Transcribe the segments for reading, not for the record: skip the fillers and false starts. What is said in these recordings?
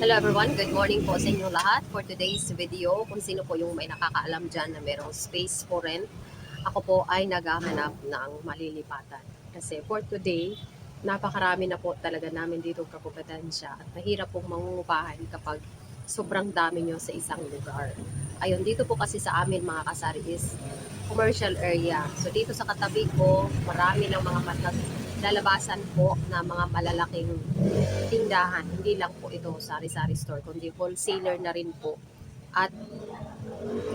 Hello everyone, good morning po sa inyo lahat. For today's video, kung sino po yung may nakakaalam dyan na merong space for rent, ako po ay naghahanap ng malilipatan. Kasi for today, napakarami na po talaga namin dito kakumpetensya at mahirap pong mangungupahan kapag sobrang dami nyo sa isang lugar. Ayun, dito po kasi sa amin mga kasari is commercial area. So dito sa katabi ko, marami ng mga lalabasan po na mga malalaking tindahan. Hindi lang po ito sari-sari store, kundi wholesaler na rin po at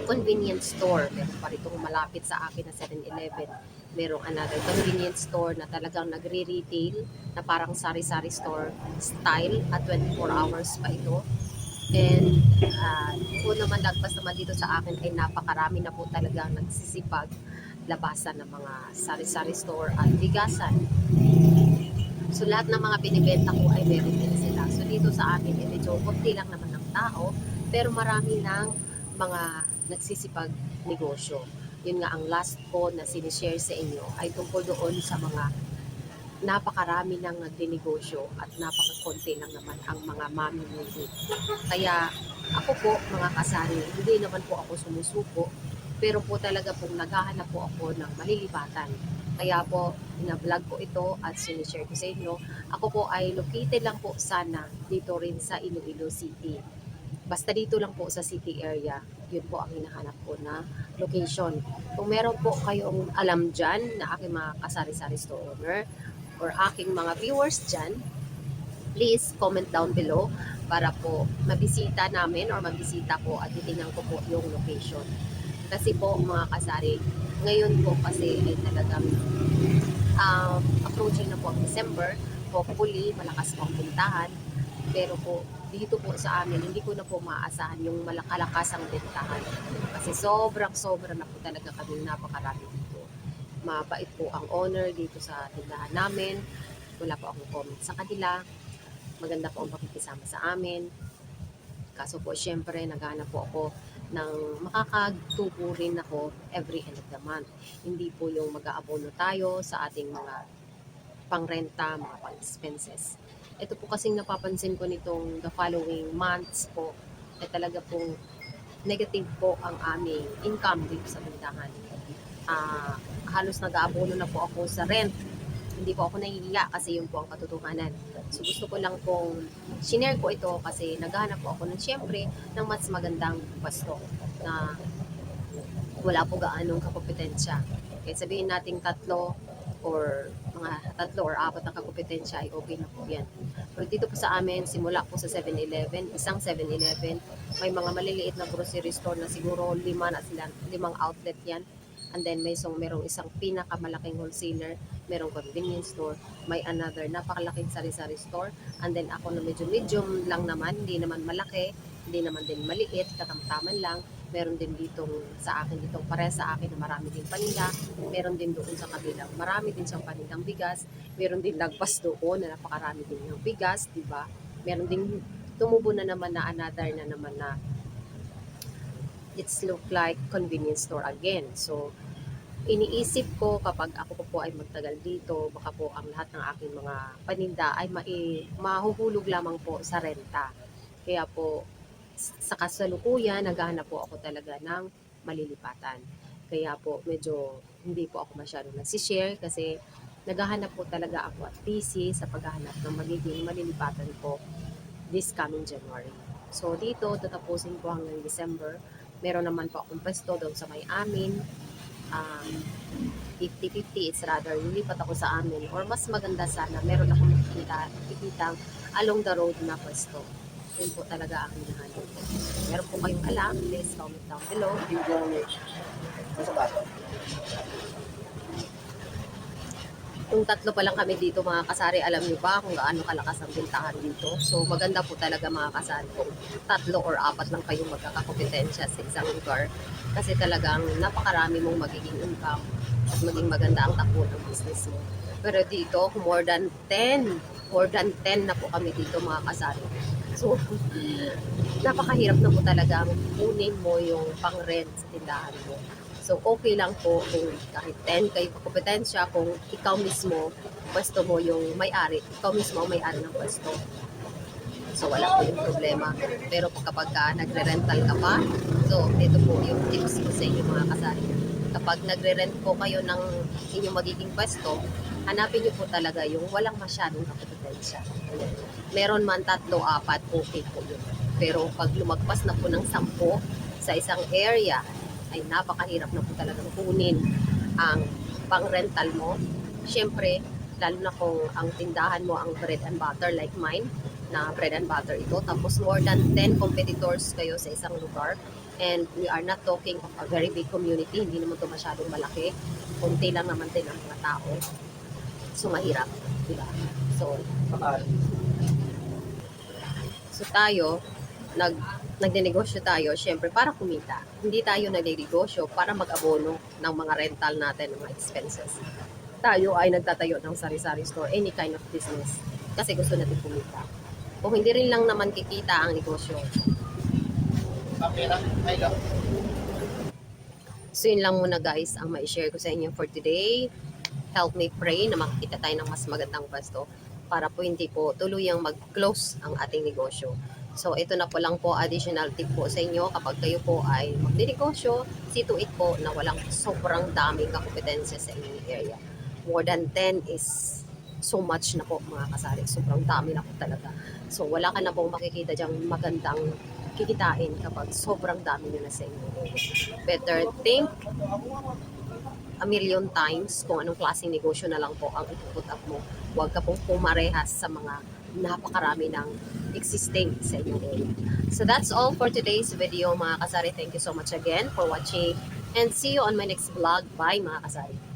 convenience store. Meron pa rin malapit sa akin na 7-Eleven. Merong another convenience store na talagang nagre-retail na parang sari-sari store style at 24 hours pa ito. And po naman lagpas naman dito sa akin ay napakarami na po talagang nagsisipag labasan ng mga sari-sari store at bigasan. So lahat ng mga binibenta ko ay meron din sila. So dito sa amin, medyo konti lang naman ng tao, pero marami ng mga nagsisipag negosyo. Yun nga ang last ko na sinishare sa inyo ay tungkol doon sa mga napakarami ng nagdinegosyo at napakakonti lang naman ang mga mamimili. Kaya ako po mga kasari, hindi naman po ako sumusuko, pero po talaga pong naghahanap po ako ng malilipatan. Kaya po, ina-vlog ko ito at sinishare ko sa inyo. Ako po ay located lang po sana dito rin sa Iloilo City. Basta dito lang po sa city area, yun po ang hinahanap ko na location. Kung meron po kayong alam dyan na aking mga kasari-sari store owner or aking mga viewers dyan, please comment down below para po mabisita namin or mabisita po at titingnan ko po yung location. Kasi po mga kasari, ngayon po kasi ay talagang approaching na po ang December. Hopefully, malakas po ang puntahan. Pero po, dito po sa amin, hindi ko na po maaasahan yung malakalakas ang bentahan. Kasi sobrang-sobra na po talaga kami napakarami dito. Mabait po ang owner dito sa tindahan namin. Wala po akong comment sa kanila. Maganda po ang pakikisama sa amin. Kaso po, syempre, naghahanap po ako ng makakatubo rin ako every end of the month. Hindi po yung mag-aabono tayo sa ating mga pangrenta, mga pang-expenses. Ito po kasing napapansin ko nitong the following months po, ay talaga pong negative po ang aming income dito sa tindahan. Halos nag-aabono na po ako sa rent. Hindi po ako nahihiya kasi yun po ang katotohanan. So gusto ko lang pong shinare ko ito kasi naghahanap po ako ng syempre ng mas magandang pwesto na wala po gaanong kakompetensya. Kaya sabihin nating tatlo or mga 3 or 4 na kakompetensya ay okay na po yan. Pero dito po sa amin, simula po sa 7-Eleven, isang 7-Eleven, may mga maliliit na grocery store na siguro 5 na sila, 5 outlet yan. And then merong isang pinakamalaking wholesaler, merong convenience store, may another napakalaking sari-sari store, and then ako na medyo medium lang naman, hindi naman malaki, hindi naman din maliit, katamtaman lang. Meron din ditong sa akin, ditong pare sa akin na marami din paninda, meron din doon sa kabilang, marami din siyang panindang bigas, meron din lagpas doon na napakarami din ng bigas, di ba? Meron din tumubo na naman na another na naman na it's look like convenience store again. So, iniisip ko kapag ako po ay magtagal dito, baka po ang lahat ng aking mga paninda ay mahuhulog lamang po sa renta. Kaya po, sa kasalukuyan, naghahanap po ako talaga ng malilipatan. Kaya po, medyo hindi po ako masyadong nagsishare kasi naghahanap po talaga ako at busy sa paghahanap ng magiging malilipatan ko this coming January. So dito, tatapusin ko hanggang December. Meron naman po akong pwesto doon sa may amin. 50-50, it's rather lilipat ako sa amin or mas maganda sana meron akong makikitang along the road na pwesto. Yun po talaga ang hinahanap ko. Meron po kayong alam, please comment down below. Kung tatlo pa lang kami dito mga kasari, alam niyo ba kung gaano kalakas ang bintahan dito? So maganda po talaga mga kasari kung 3 or 4 lang kayong magkakakompetensya sa isang lugar. Kasi talagang napakarami mong magiging income at maging maganda ang takbo ng business mo. Pero dito, more than 10 na po kami dito mga kasari. So, napakahirap na po talaga kunin mo yung pang-rent sa tindahan mo. So, okay lang po kung kahit 10 kayo kakompetensya, kung ikaw mismo, pwesto mo yung may-ari, ikaw mismo ang may-ari ng pwesto. So wala po yung problema. Pero kapag nagre-rental ka pa, so ito po yung tips ko sa inyo mga kasari. Kapag nagre-rent po kayo ng inyong magiging pwesto, hanapin niyo po talaga yung walang masyadong kapitensya. Meron man 3, 4, okay po yun. Pero pag lumagpas na po ng 10 sa isang area, ay napakahirap na po talagang kunin ang pang-rental mo. Siyempre, lalo na kung ang tindahan mo ang bread and butter like mine, na bread and butter ito. Tapos more than 10 competitors kayo sa isang lugar. And we are not talking of a very big community. Hindi naman ito masyadong malaki. Kunti lang naman din ang mga tao. So, mahirap. Diba? So tayo, nagnenegosyo tayo, syempre, para kumita. Hindi tayo nagnenegosyo para mag-abono ng mga rental natin, ng mga expenses. Tayo ay nagtatayo ng sari-sari store, any kind of business, kasi gusto natin kumita. Kung hindi rin lang naman kikita ang negosyo. So yun lang muna guys ang ma-share ko sa inyo for today. Help me pray na makikita tayo ng mas magandang pwesto para po hindi po tuluyang mag-close ang ating negosyo. So ito na po lang po additional tip po sa inyo kapag kayo po ay magdinegosyo, see to it po na walang sobrang daming kakompetensya sa inyong area. More than 10 is so much na po mga kasari. Sobrang dami na po talaga. So wala ka na pong makikita dyang magandang kikitain kapag sobrang dami nyo na sa inyo. Better think a million times kung anong klaseng negosyo na lang po ang ipuput up mo. Huwag ka pong pumarehas sa mga napakarami ng existing sa inyong area. So that's all for today's video mga kasari. Thank you so much again for watching and see you on my next vlog. Bye mga kasari.